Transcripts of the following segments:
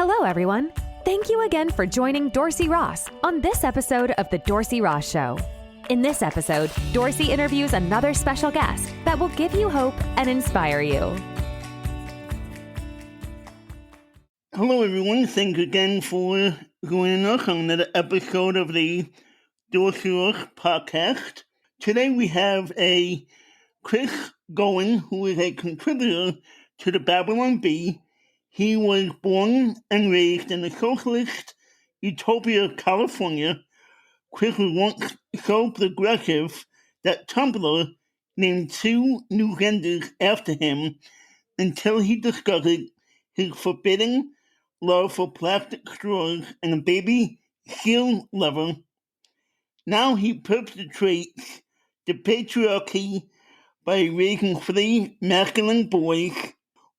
Hello, everyone. Thank you again for joining Dorsey Ross on this episode of The Dorsey Ross Show. In this episode, Dorsey interviews another special guest that will give you hope and inspire you. Hello, everyone. Thanks again for joining us on another episode of the Dorsey Ross podcast. Today we have a Chris Cowan, who is a contributor to the Babylon Bee. He was born and raised in the socialist utopia, California. Chris was once so progressive that Tumblr named 2 new genders after him until he discovered his forbidden love for plastic straws and a baby seal lover. Now he perpetuates the patriarchy by raising 3 masculine boys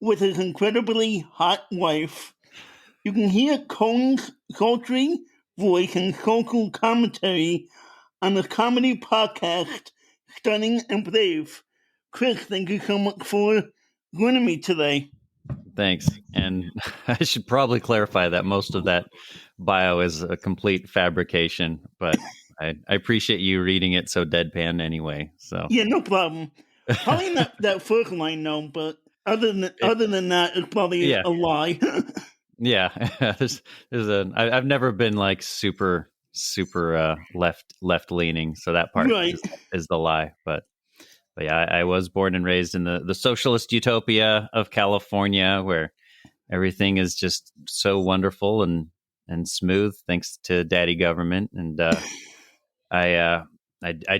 with his incredibly hot wife. You can hear Cowan's sultry voice and social commentary on the comedy podcast Stunning and Brave. Chris, thank you so much for joining me today. Thanks. And I should probably clarify that most of that bio is a complete fabrication, but I appreciate you reading it so deadpan anyway. So yeah, no problem. Probably not that first line, no, but other than that, it's probably a lie. Yeah, I've never been like super left leaning, so that part is the lie. But yeah, I was born and raised in the socialist utopia of California, where everything is just so wonderful and smooth thanks to daddy government. And I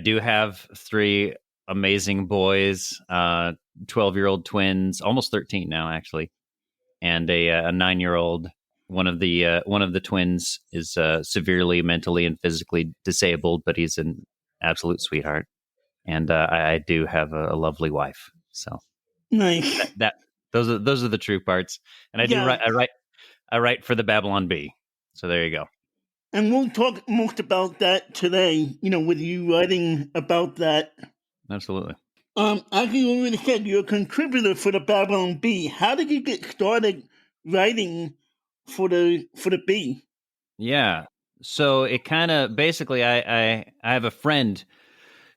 do have 3 amazing boys, 12-year-old twins, almost 13 now actually, and a 9-year-old. One of the twins is severely mentally and physically disabled, but he's an absolute sweetheart. And I do have a lovely wife. So nice. Those are the true parts. And I write for the Babylon Bee. So there you go. And we'll talk most about that today. With you writing about that. Absolutely. As you already said, you're a contributor for the Babylon Bee. How did you get started writing for the Bee? Yeah. So it kind of basically, I have a friend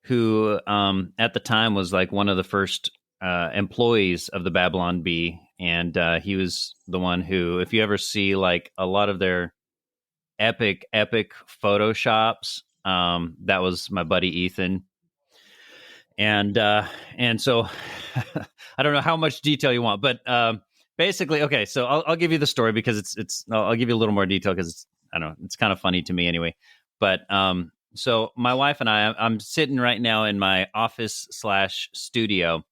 who at the time was like one of the first employees of the Babylon Bee, and he was the one who, if you ever see like a lot of their epic photoshops, that was my buddy Ethan. And so I don't know how much detail you want, but basically, okay. So I'll give you the story because I'll give you a little more detail because I don't know, it's kind of funny to me anyway. But so my wife and I'm sitting right now in my office/studio,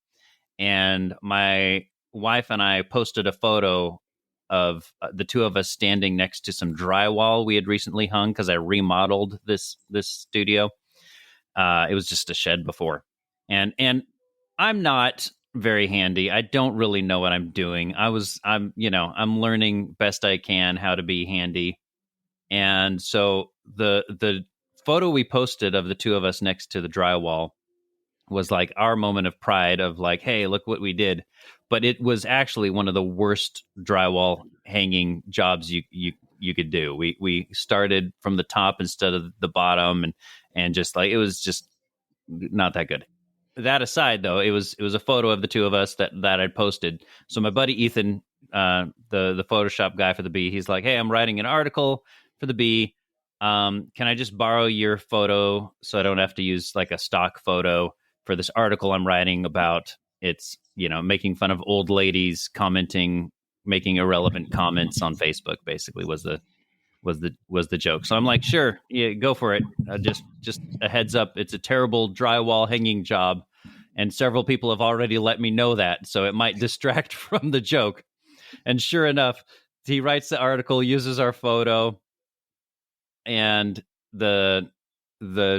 and my wife and I posted a photo of the 2 of us standing next to some drywall we had recently hung because I remodeled this studio. It was just a shed before. And I'm not very handy. I don't really know what I'm doing. I'm learning best I can how to be handy. And so the photo we posted of the 2 of us next to the drywall was like our moment of pride of like, hey, look what we did. But it was actually one of the worst drywall hanging jobs you could do. We started from the top instead of the bottom, and just like it was just not that good. That aside, though, it was a photo of the 2 of us that I'd posted. So my buddy Ethan, the Photoshop guy for the Bee, he's like, hey, I'm writing an article for the Bee. Can I just borrow your photo so I don't have to use like a stock photo for this article I'm writing about? It's, making fun of old ladies making irrelevant comments on Facebook, basically was the joke. So I'm like, sure, yeah, go for it. Just a heads up, it's a terrible drywall hanging job, and several people have already let me know that, so it might distract from the joke. And sure enough, he writes the article, uses our photo, and the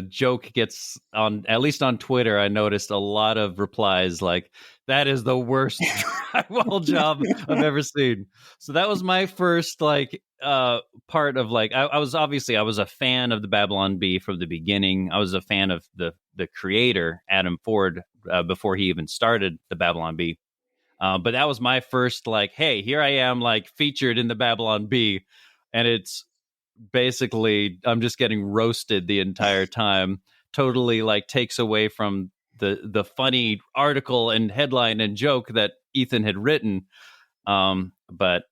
joke gets on, at least on Twitter, I noticed a lot of replies like, that is the worst drywall job I've ever seen. So that was my first part of like, I was a fan of the Babylon Bee from the beginning. I was a fan of the creator, Adam Ford, before he even started the Babylon Bee. But that was my first, like, hey, here I am, like, featured in the Babylon Bee. And it's basically, I'm just getting roasted the entire time. Totally, like, takes away from the funny article and headline and joke that Ethan had written. But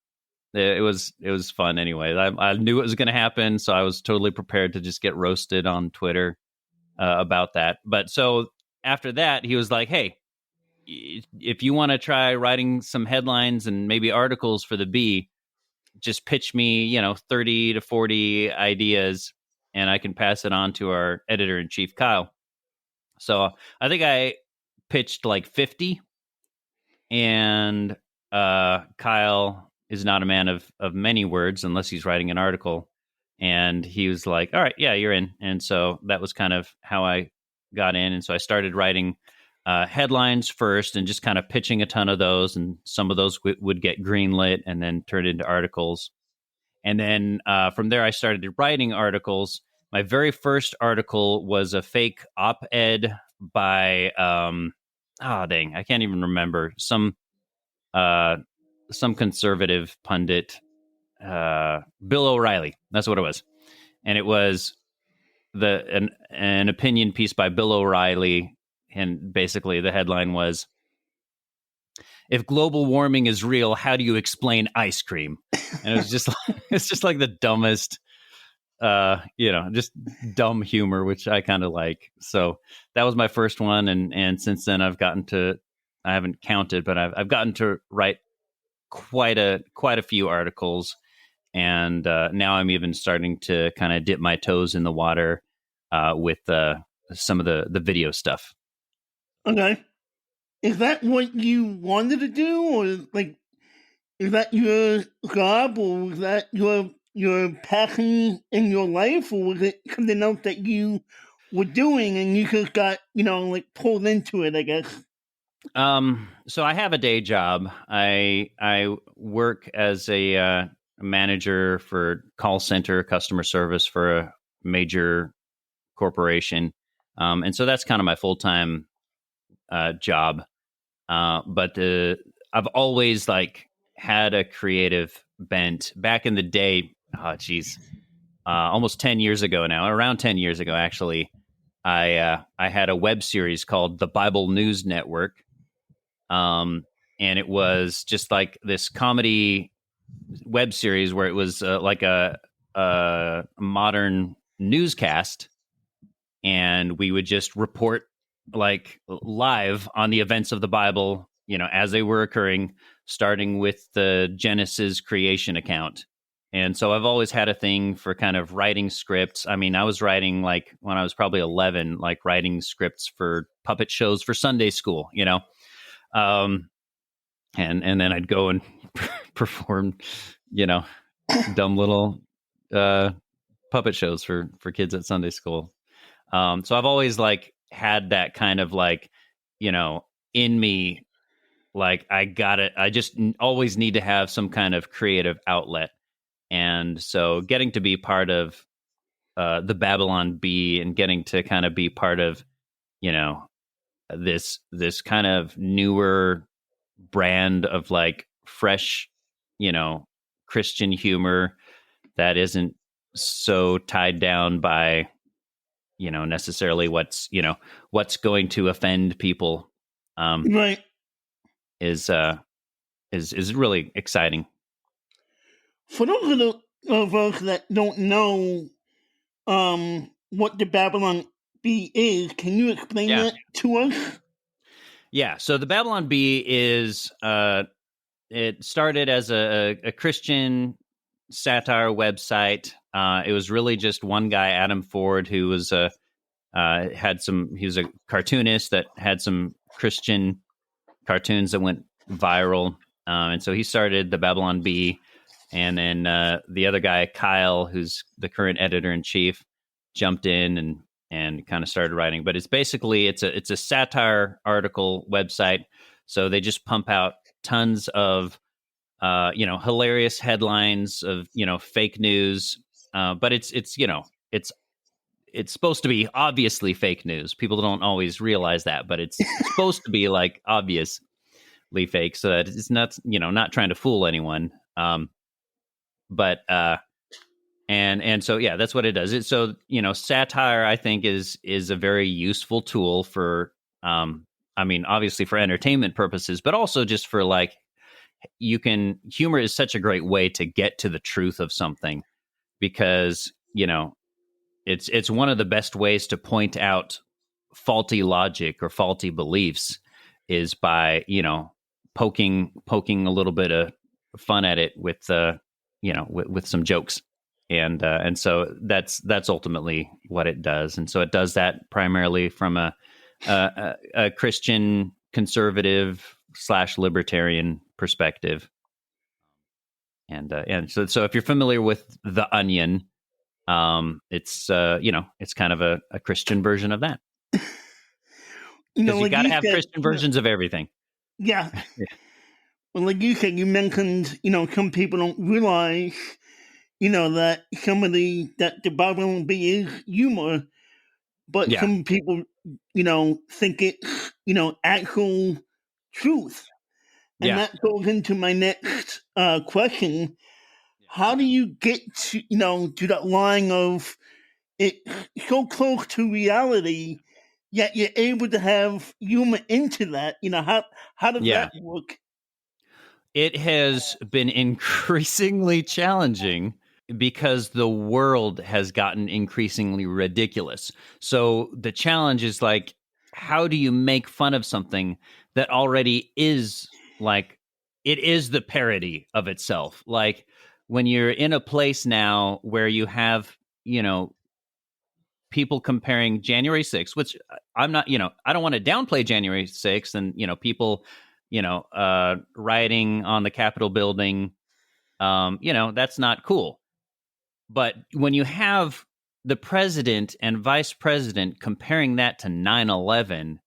it was fun anyway. I knew it was going to happen, so I was totally prepared to just get roasted on Twitter about that. But so after that, he was like, hey, if you want to try writing some headlines and maybe articles for the Bee, just pitch me, 30 to 40 ideas, and I can pass it on to our editor-in-chief, Kyle. So I think I pitched like 50, and Kyle is not a man of many words unless he's writing an article. And he was like, all right, yeah, you're in. And so that was kind of how I got in. And so I started writing headlines first and just kind of pitching a ton of those. And some of those would get greenlit and then turned into articles. And then from there, I started writing articles. My very first article was a fake op-ed by, I can't even remember, some conservative pundit, Bill O'Reilly. That's what it was. And it was an opinion piece by Bill O'Reilly. And basically the headline was, if global warming is real, how do you explain ice cream? And it was just, it's just like the dumbest, just dumb humor, which I kind of like. So that was my first one. And since then I haven't counted, but I've gotten to write quite a few articles. And now I'm even starting to kind of dip my toes in the water with some of the video stuff. Okay. Is that what you wanted to do, or like, is that your job, or was that your passion in your life, or was it something else that you were doing and you just got pulled into it, I guess? So I have a day job. I work as a manager for call center customer service for a major corporation, and so that's kind of my full-time job. But I've always had a creative bent. Back in the day, almost 10 years ago now, around 10 years ago, actually, I had a web series called The Bible News Network. And it was just like this comedy web series where it was like a modern newscast, and we would just report like live on the events of the Bible, as they were occurring, starting with the Genesis creation account. And so I've always had a thing for kind of writing scripts. I mean, I was writing when I was probably 11, writing scripts for puppet shows for Sunday school, and then I'd go and perform, dumb little puppet shows for kids at Sunday school. So I've always had that kind of in me, I just always need to have some kind of creative outlet. And so getting to be part of the Babylon Bee and getting to kind of be part of, this kind of newer brand of fresh, Christian humor that isn't so tied down by, necessarily what's going to offend people, Right. is really exciting. For those of us that don't know what the Babylon Bee is, can you explain that to us? Yeah. So the Babylon Bee is it started as a Christian satire website. It was really just one guy, Adam Ford, who was he was a cartoonist that had some Christian cartoons that went viral. And so he started the Babylon Bee. And then the other guy, Kyle, who's the current editor-in-chief, jumped in and kind of started writing. But it's basically, it's a satire article website. So they just pump out tons of, hilarious headlines of, fake news. But it's supposed to be obviously fake news. People don't always realize that, but it's supposed to be obvious. fake, so that it's not, not trying to fool anyone. But and so yeah, that's what it does. So satire, I think, is a very useful tool for obviously for entertainment purposes, but also just for like humor is such a great way to get to the truth of something, because it's one of the best ways to point out faulty logic or faulty beliefs is by poking a little bit of fun at it with with some jokes, and so that's ultimately what it does. And so it does that primarily from a Christian conservative / libertarian perspective. And so if you're familiar with The Onion, it's it's kind of a Christian version of that. Because you got to have Christian versions of everything. Yeah. Well, like you said, you mentioned, some people don't realize, that that the Babylon Bee is humor, but some people, think it's, actual truth. And that goes into my next question. How do you get to, to that line of it so close to reality, yet you're able to have humor into that? How does that work? It has been increasingly challenging because the world has gotten increasingly ridiculous. So the challenge is like, how do you make fun of something that already is like, it is the parody of itself? Like when you're in a place now where you have, people comparing January 6th, which I'm not, I don't want to downplay January 6th and, people, rioting on the Capitol building, that's not cool. But when you have the president and vice president comparing that to 9/11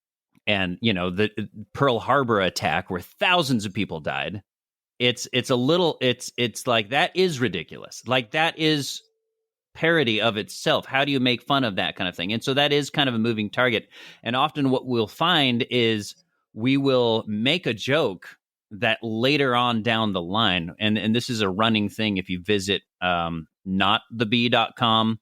and, the Pearl Harbor attack where thousands of people died, it's like, that is ridiculous. Like that is parody of itself. How do you make fun of that kind of thing? And so that is kind of a moving target. And often what we'll find is we will make a joke that later on down the line, and this is a running thing if you visit notthebee.com,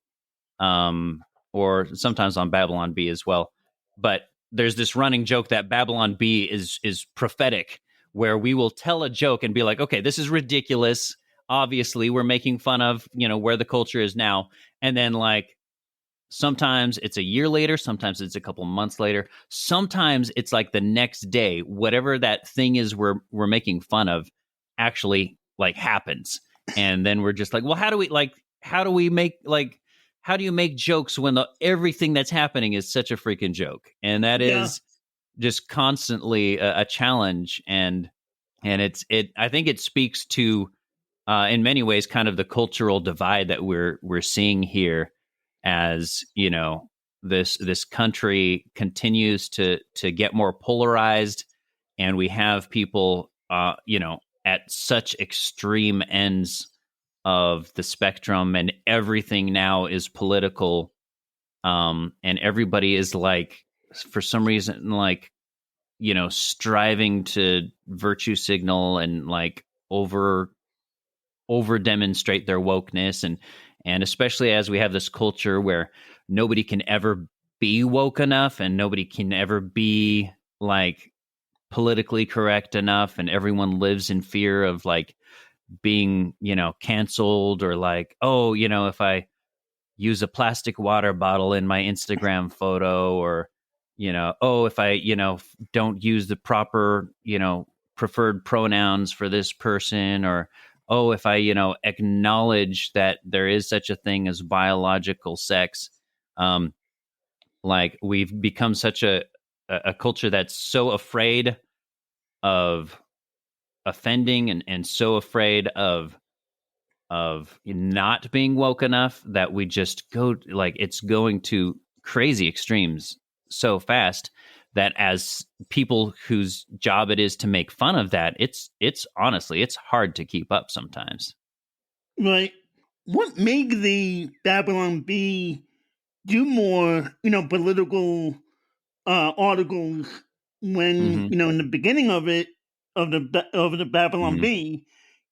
or sometimes on Babylon Bee as well. But there's this running joke that Babylon Bee is prophetic, where we will tell a joke and be like, okay, this is ridiculous. Obviously, we're making fun of, where the culture is now. And then like, sometimes it's a year later, sometimes it's a couple months later, sometimes it's like the next day, whatever that thing is we're making fun of actually like happens. And then we're just like, well, how do you make jokes when everything that's happening is such a freaking joke? And that is just constantly a challenge. And I think it speaks to, in many ways, kind of the cultural divide that we're seeing here, as this country continues to get more polarized, and we have people at such extreme ends of the spectrum, and everything now is political, and everybody is like, for some reason, like, striving to virtue signal and like over demonstrate their wokeness, and especially as we have this culture where nobody can ever be woke enough and nobody can ever be like politically correct enough, and everyone lives in fear of like being canceled, or like, oh, if I use a plastic water bottle in my Instagram photo, or oh, if I don't use the proper preferred pronouns for this person, or oh, if I, acknowledge that there is such a thing as biological sex, like we've become such a culture that's so afraid of offending, and so afraid of not being woke enough, that we just go like, it's going to crazy extremes so fast, that as people whose job it is to make fun of that, it's honestly, it's hard to keep up sometimes. Right. What made the Babylon Bee do more, political articles when, in the beginning of it, of the Babylon Mhm. Bee,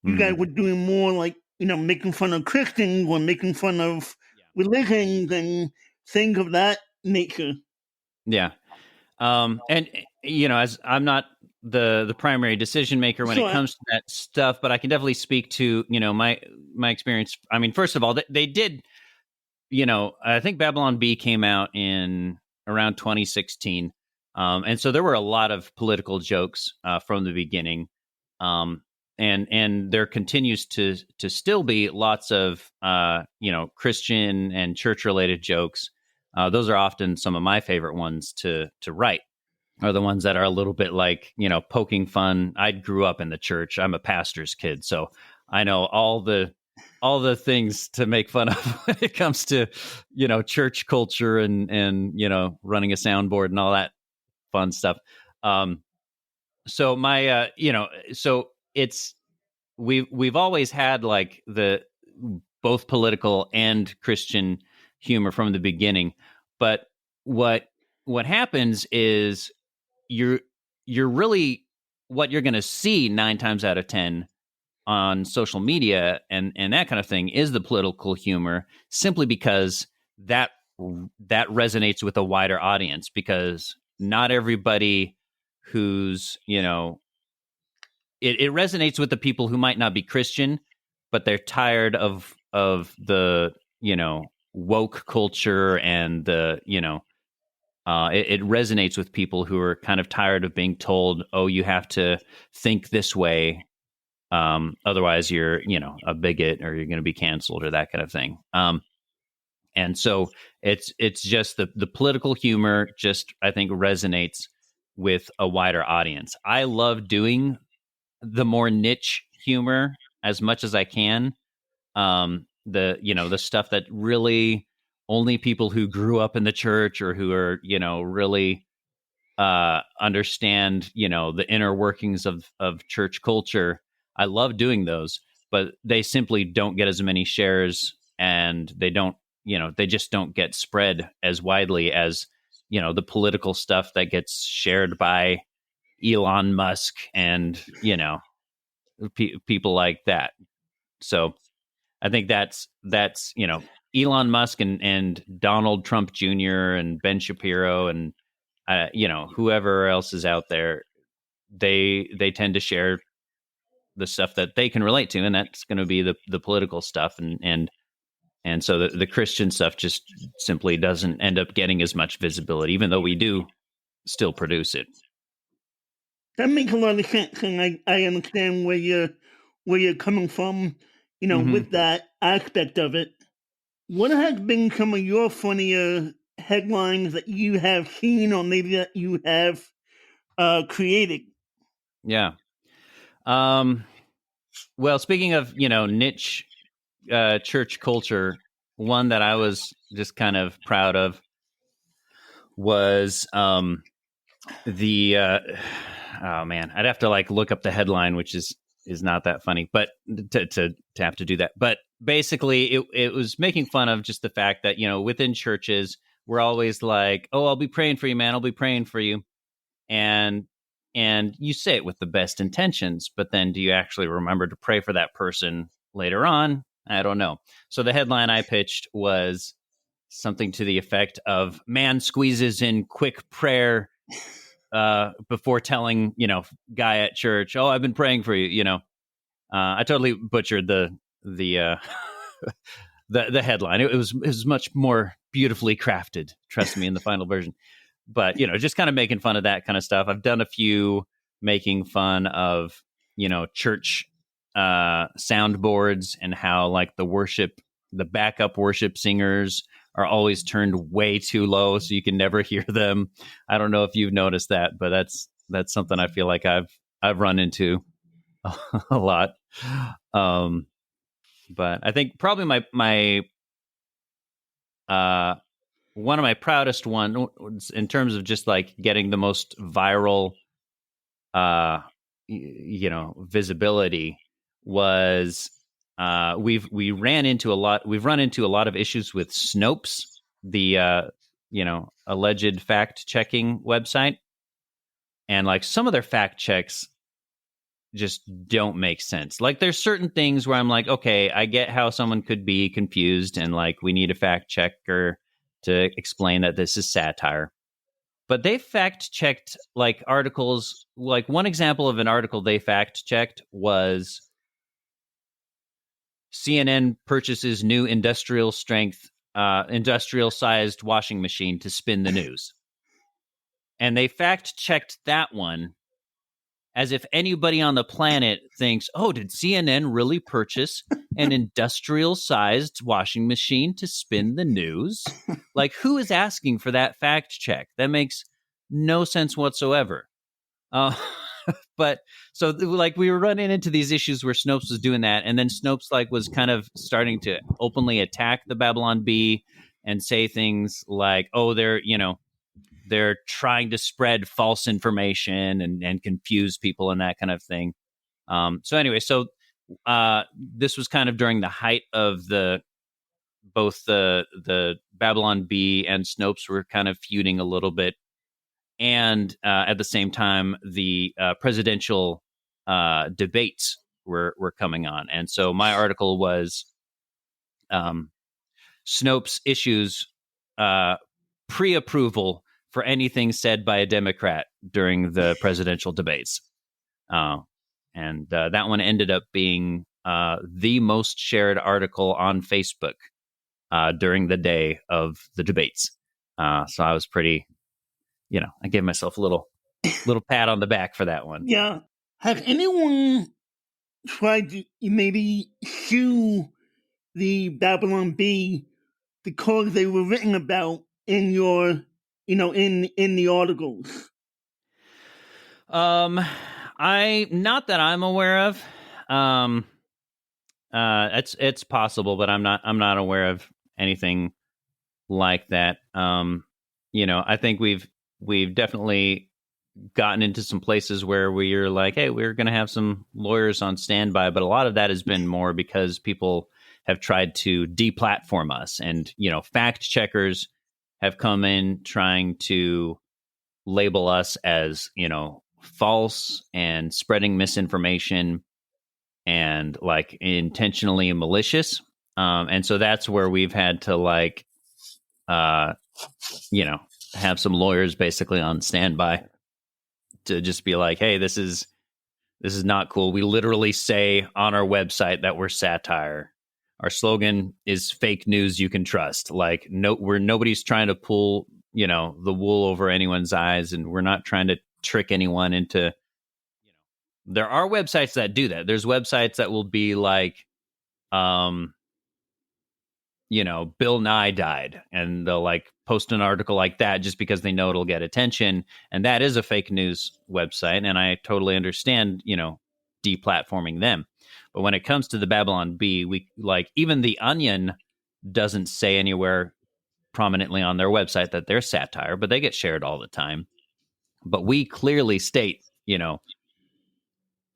you guys Mhm. were doing more like, making fun of Christians or making fun of religions and things of that nature. Yeah. And as I'm not the primary decision maker when it So comes to that stuff, but I can definitely speak to, my experience. I mean, first of all, they did, I think Babylon Bee came out in around 2016. And so there were a lot of political jokes from the beginning. And there continues to still be lots of Christian and church related jokes. Those are often some of my favorite ones to write, are the ones that are a little bit like, poking fun. I grew up in the church. I'm a pastor's kid, so I know all the things to make fun of when it comes to, church culture and running a soundboard and all that fun stuff. So my so it's we've always had like the both political and Christian humor from the beginning. But what happens is you're really, what you're going to see 9 times out of 10 on social media and that kind of thing is the political humor, simply because that resonates with a wider audience, because not everybody who's it resonates with the people who might not be Christian, but they're tired of the woke culture and the it resonates with people who are kind of tired of being told, oh, you have to think this way, otherwise you're a bigot or you're going to be canceled or that kind of thing. And so it's just the political humor just, I think, resonates with a wider audience. I love doing the more niche humor as much as I can. The stuff that really only people who grew up in the church or who are really understand the inner workings of church culture. I love doing those, but they simply don't get as many shares, and they just don't get spread as widely as the political stuff that gets shared by Elon Musk and people like that. So I think that's Elon Musk and Donald Trump Jr. and Ben Shapiro and whoever else is out there. They tend to share the stuff that they can relate to, and that's going to be the political stuff, and so the Christian stuff just simply doesn't end up getting as much visibility, even though we do still produce it. that makes a lot of sense, and I understand where you're coming from, with that aspect of it. What has been some of your funnier headlines that you have seen, or maybe that you have created? Yeah. Well, speaking of niche church culture, one that I was just kind of proud of was the oh man, I'd have to like look up the headline, which is not that funny, but to have to do that. But basically, it was making fun of just the fact that within churches we're always like, oh, I'll be praying for you, man. I'll be praying for you, and you say it with the best intentions, but then do you actually remember to pray for that person later on? I don't know. So the headline I pitched was something to the effect of "Man squeezes in quick prayer before telling guy at church, oh, I've been praying for you." I totally butchered the the headline. It was much more beautifully crafted, trust me, in the final version. But just kind of making fun of that kind of stuff. I've done a few making fun of church soundboards and how like the backup worship singers are always turned way too low, so you can never hear them. I don't know if you've noticed that, but that's something I feel like I've run into a lot. But I think probably my one of my proudest ones in terms of just like getting the most viral visibility was we've run into a lot of issues with Snopes, the alleged fact checking website, and like some of their fact checks just don't make sense. Like, there's certain things where I'm like, okay, I get how someone could be confused and like, we need a fact checker to explain that this is satire. But they fact checked like articles. Like, one example of an article they fact checked was CNN purchases new industrial sized washing machine to spin the news. And they fact checked that one as if anybody on the planet thinks, oh, did CNN really purchase an industrial sized washing machine to spin the news? Like, who is asking for that fact check? That makes no sense whatsoever. But so like, we were running into these issues where Snopes was doing that. And then Snopes like was kind of starting to openly attack the Babylon Bee and say things like, oh, they're trying to spread false information and confuse people and that kind of thing. So anyway, this was kind of during the height of both the Babylon Bee and Snopes were kind of feuding a little bit. And at the same time, the presidential debates were coming on. And so my article was Snopes issues pre-approval for anything said by a Democrat during the presidential debates. And that one ended up being the most shared article on Facebook during the day of the debates. So I was pretty, I gave myself a little pat on the back for that one. Yeah. Has anyone tried to maybe sue the Babylon Bee because they were written about in your, in the articles? Not that I'm aware of. It's possible, but I'm not aware of anything like that. I think we've definitely gotten into some places where we're like, hey, we're going to have some lawyers on standby, but a lot of that has been more because people have tried to deplatform us, and fact checkers have come in trying to label us as false and spreading misinformation and like intentionally malicious. And so that's where we've had to have some lawyers basically on standby to just be like, hey, this is not cool. We literally say on our website that we're satire. Our slogan is fake news you can trust. Like, nobody's trying to pull, the wool over anyone's eyes, and we're not trying to trick anyone into, there are websites that do that. There's websites that will be like, Bill Nye died, and they'll like post an article like that just because they know it'll get attention. And that is a fake news website. And I totally understand, deplatforming them. But when it comes to the Babylon Bee, we like, even The Onion doesn't say anywhere prominently on their website that they're satire, but they get shared all the time. But we clearly state, loud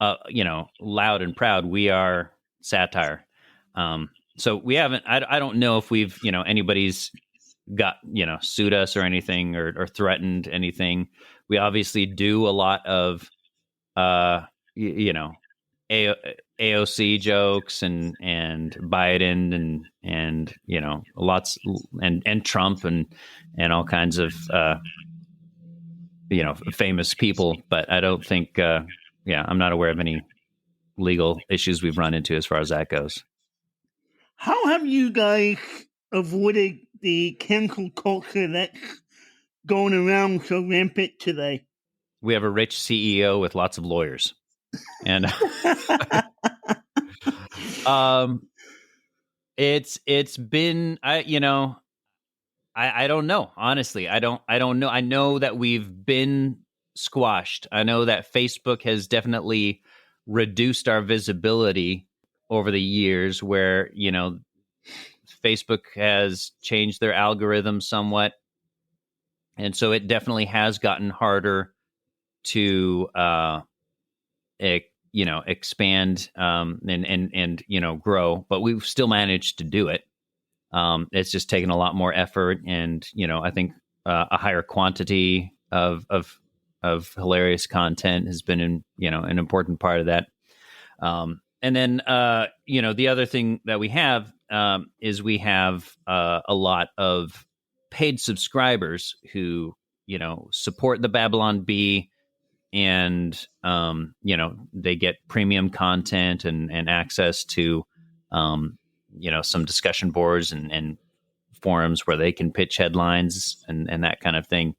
and proud, we are satire. So we haven't, I don't know if we've, anybody's got, sued us or anything or threatened anything. We obviously do a lot of, AOC jokes and Biden and lots and Trump and all kinds of, famous people. But I don't think, I'm not aware of any legal issues we've run into as far as that goes. How have you guys avoided the cancel culture that's going around so rampant today? We have a rich CEO with lots of lawyers, and it's been I don't know, honestly. I don't know. I know that we've been squashed. I know that Facebook has definitely reduced our visibility over the years, where Facebook has changed their algorithm somewhat, and so it definitely has gotten harder to expand and grow. But we've still managed to do it. It's just taken a lot more effort, and I think a higher quantity of of hilarious content has been an important part of that. And then, the other thing that we have is we have a lot of paid subscribers who, support the Babylon Bee, and, they get premium content and access to, some discussion boards and forums where they can pitch headlines and that kind of thing.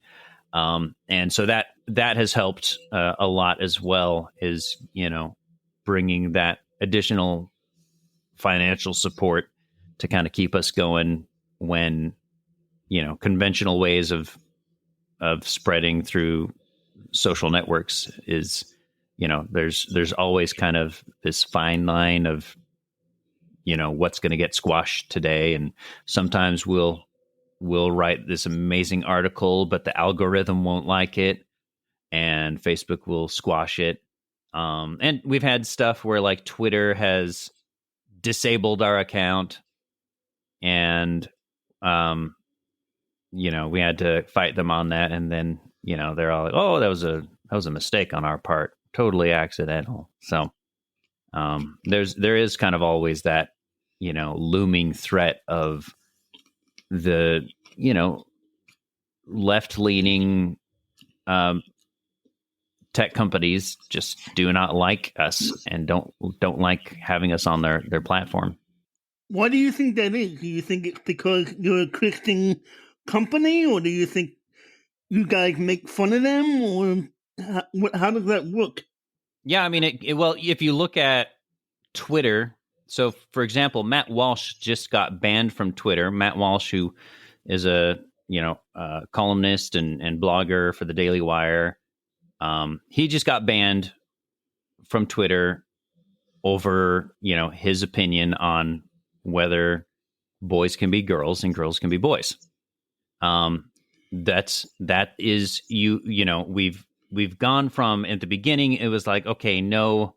And so that has helped a lot as well, is, bringing that additional financial support to kind of keep us going when, conventional ways of spreading through social networks is, there's always kind of this fine line of, what's going to get squashed today. And sometimes we'll write this amazing article, but the algorithm won't like it and Facebook will squash it. And we've had stuff where like Twitter has disabled our account, and, we had to fight them on that. And then, they're all like, oh, that was a mistake on our part. Totally accidental. So, there is kind of always that, looming threat of the, left-leaning, tech companies just do not like us and don't like having us on their platform. Why do you think that is? Do you think it's because you're a Christian company, or do you think you guys make fun of them, or how does that work? Yeah, I mean, well, if you look at Twitter, so for example, Matt Walsh just got banned from Twitter. Matt Walsh, who is a columnist and blogger for the Daily Wire, he just got banned from Twitter over, his opinion on whether boys can be girls and girls can be boys. That is, we've gone from, at the beginning, it was like, okay, no,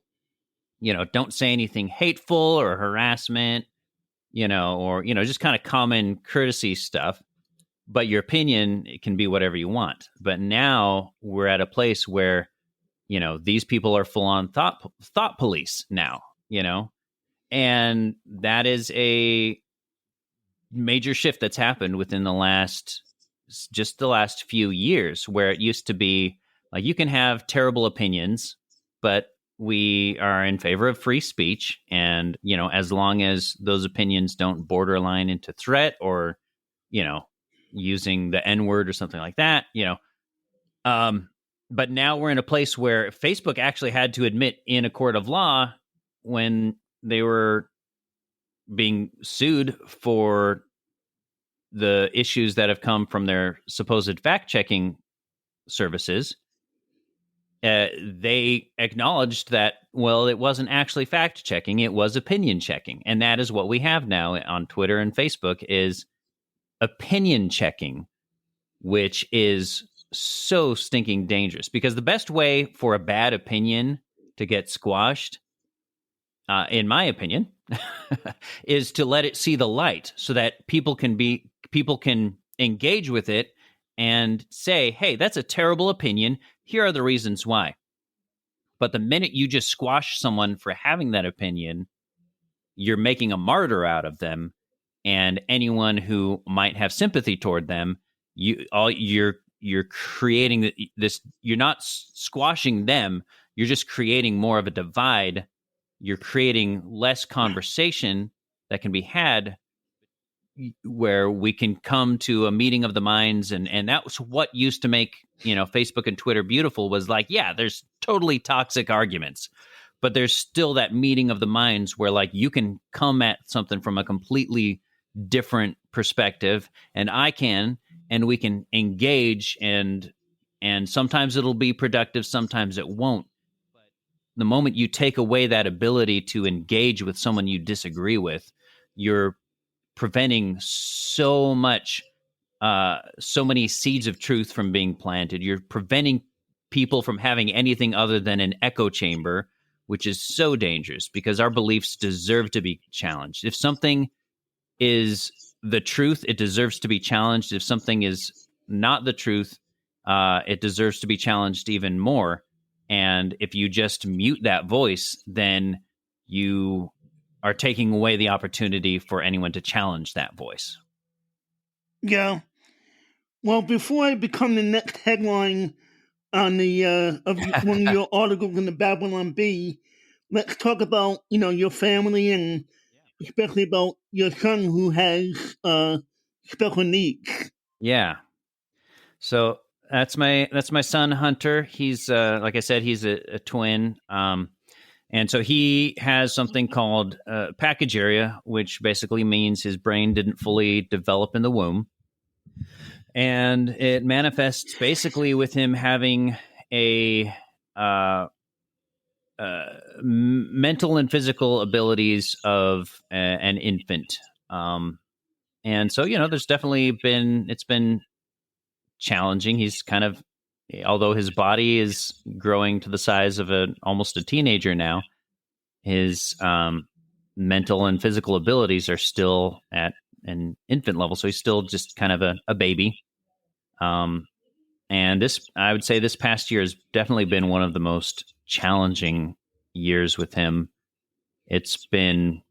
don't say anything hateful or harassment, or, just kind of common courtesy stuff. But your opinion can be whatever you want. But now we're at a place where, these people are full on thought police now, and that is a major shift that's happened within the last few years, where it used to be like, you can have terrible opinions, but we are in favor of free speech. And, as long as those opinions don't borderline into threat or, using the N-word or something like that, but now we're in a place where Facebook actually had to admit in a court of law, when they were being sued for the issues that have come from their supposed fact-checking services, they acknowledged that, well, it wasn't actually fact-checking, it was opinion-checking. And that is what we have now on Twitter and Facebook, is opinion checking, which is so stinking dangerous, because the best way for a bad opinion to get squashed, in my opinion, is to let it see the light, so that people can engage with it and say, hey, that's a terrible opinion. Here are the reasons why. But the minute you just squash someone for having that opinion, you're making a martyr out of them. And anyone who might have sympathy toward them, you're creating this. You're not squashing them. You're just creating more of a divide. You're creating less conversation that can be had, where we can come to a meeting of the minds. And that was what used to make, Facebook and Twitter beautiful, was like, yeah, there's totally toxic arguments, but there's still that meeting of the minds where, like, you can come at something from a completely different perspective, and we can engage, and sometimes it'll be productive, sometimes it won't. But the moment you take away that ability to engage with someone you disagree with, you're preventing so many seeds of truth from being planted. You're preventing people from having anything other than an echo chamber, which is so dangerous, because our beliefs deserve to be challenged. If something is the truth, it deserves to be challenged. If something is not the truth, it deserves to be challenged even more. And if you just mute that voice, then you are taking away the opportunity for anyone to challenge that voice. Yeah. Well, before I become the next headline on the of one of your articles in the Babylon Bee, let's talk about your family and especially about your son who has special needs. Yeah. So that's my son Hunter. He's like I said, he's a twin. And so he has something called package area, which basically means his brain didn't fully develop in the womb. And it manifests basically with him having a mental and physical abilities of an infant. And so, there's definitely it's been challenging. He's kind of, although his body is growing to the size of almost a teenager now, his mental and physical abilities are still at an infant level. So he's still just kind of a baby. And I would say this past year has definitely been one of the most challenging years with him. It's been,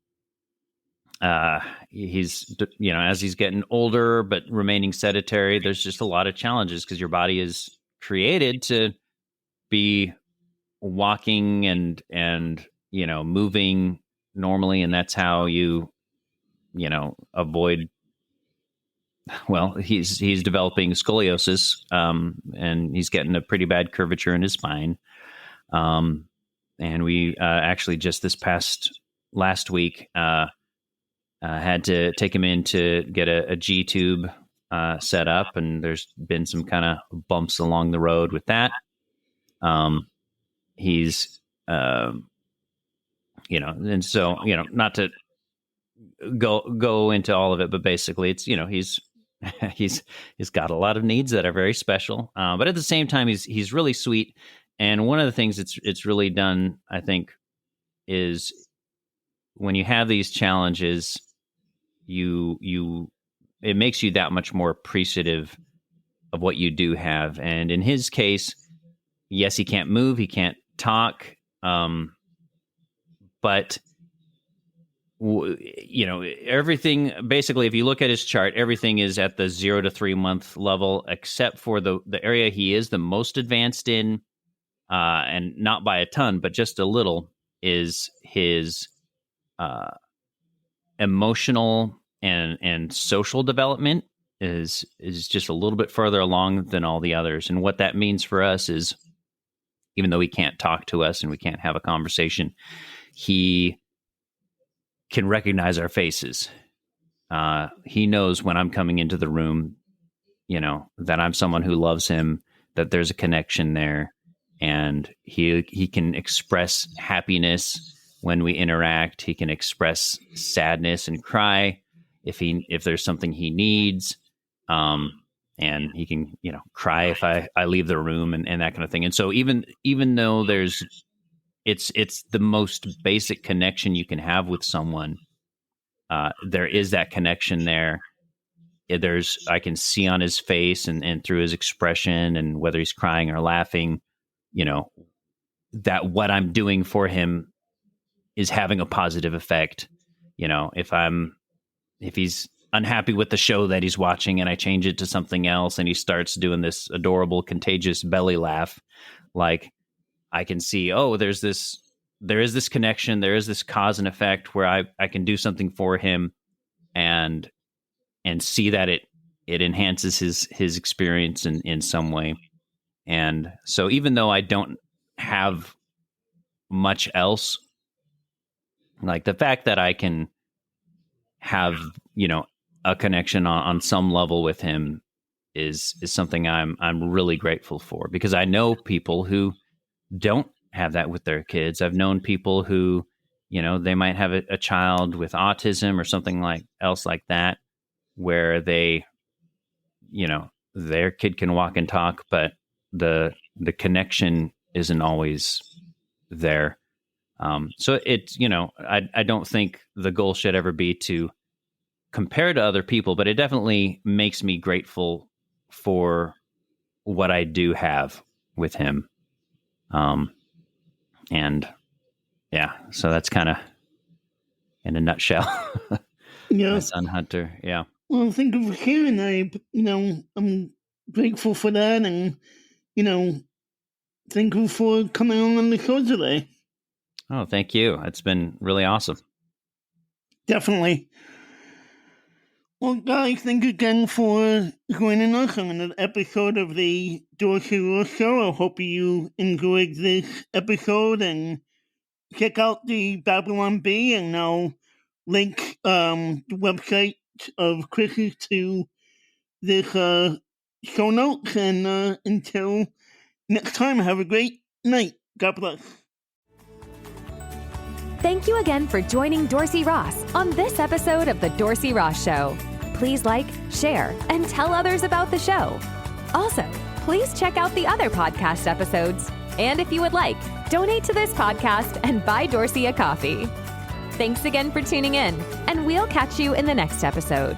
he's, as he's getting older, but remaining sedentary, there's just a lot of challenges because your body is created to be walking and moving normally. And that's how you avoid, well, he's developing scoliosis, and he's getting a pretty bad curvature in his spine. And we actually just last week had to take him in to get a G tube set up, and there's been some kind of bumps along the road with that. He's, and so, not to go into all of it, but basically it's, he's got a lot of needs that are very special. But at the same time, he's really sweet. And one of the things it's really done, I think, is when you have these challenges, it makes you that much more appreciative of what you do have. And in his case, yes, he can't move, he can't talk, but everything, basically, if you look at his chart, everything is at the 0 to 3 month level, except for the area he is the most advanced in, and not by a ton, but just a little, is his emotional and social development is just a little bit further along than all the others. And what that means for us is, even though he can't talk to us and we can't have a conversation, he can recognize our faces. He knows when I'm coming into the room, that I'm someone who loves him, that there's a connection there, and he can express happiness when we interact. He can express sadness and cry if there's something he needs, and he can cry if I leave the room and that kind of thing. And so even though it's the most basic connection you can have with someone, there is that connection there. I can see on his face and through his expression, and whether he's crying or laughing, that what I'm doing for him is having a positive effect. If he's unhappy with the show that he's watching and I change it to something else and he starts doing this adorable, contagious belly laugh, like, I can see, there is this connection, there is this cause and effect where I can do something for him and see that it enhances his experience in some way. And so even though I don't have much else, like the fact that I can have, a connection on some level with him is something I'm really grateful for, because I know people who don't have that with their kids. I've known people who, they might have a child with autism or something else like that, where they, their kid can walk and talk, but the connection isn't always there. So it's, I don't think the goal should ever be to compare to other people, but it definitely makes me grateful for what I do have with him. And yeah, so that's kind of in a nutshell. Yeah. My son Hunter. Yeah. Well, thank you for sharing. I'm grateful for that, and thank you for coming on the show today. Oh, thank you. It's been really awesome. Definitely. Well, guys, thank you again for joining us on an episode of the Dorsey Ross Show. I hope you enjoyed this episode, and check out the Babylon Bee, and I'll link the website of Chris's to this show notes. And until next time, have a great night. God bless. Thank you again for joining Dorsey Ross on this episode of The Dorsey Ross Show. Please like, share, and tell others about the show. Also, please check out the other podcast episodes. And if you would like, donate to this podcast and buy Dorsey a coffee. Thanks again for tuning in, and we'll catch you in the next episode.